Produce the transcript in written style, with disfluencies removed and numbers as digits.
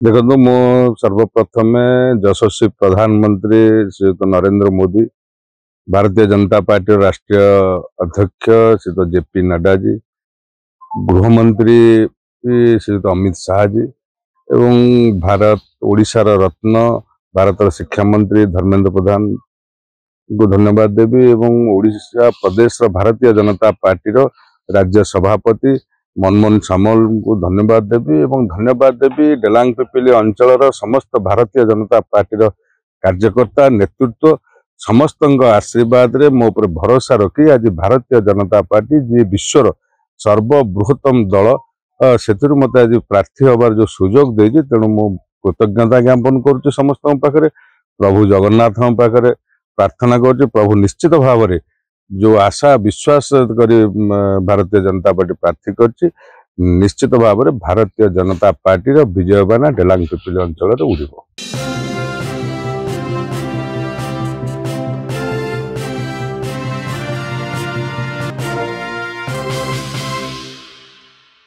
देखो मु सर्वप्रथम यशस्वी प्रधानमंत्री श्रीयुत नरेंद्र मोदी, भारतीय जनता पार्टी राष्ट्रीय अध्यक्ष श्रीयुत जेपी नड्डा जी, गृहमंत्री श्रीयुत अमित शाह जी एवं भारत ओडिशार रत्न भारत शिक्षा मंत्री धर्मेंद्र प्रधान को धन्यवाद देवी एवं ओडिशा प्रदेश भारतीय जनता पार्टी राज्य सभापति मनमोहन सामल को धन्यवाद देवी एवं धन्यवाद देवी डेलांग पिपिली अंचल समस्त भारतीय जनता पार्टी कार्यकर्ता नेतृत्व समस्त आशीर्वाद रे मो पर भरोसा रखी आज भारतीय जनता पार्टी जी विश्वर सर्वबृहत्तम दल से मत आज प्रार्थी हबार जो सुजोग देती तेणु मु कृतज्ञता ज्ञापन करुच्ची समस्त पाखे प्रभु जगन्नाथ पाखे प्रार्थना कर प्रभु निश्चित भाव में जो आशा विश्वास करी भारतीय जनता पार्टी प्रार्थी कर निश्चित भाव में भारतीय जनता पार्टी विजय बाना डेलांग पिपिली अंचल उड़िब।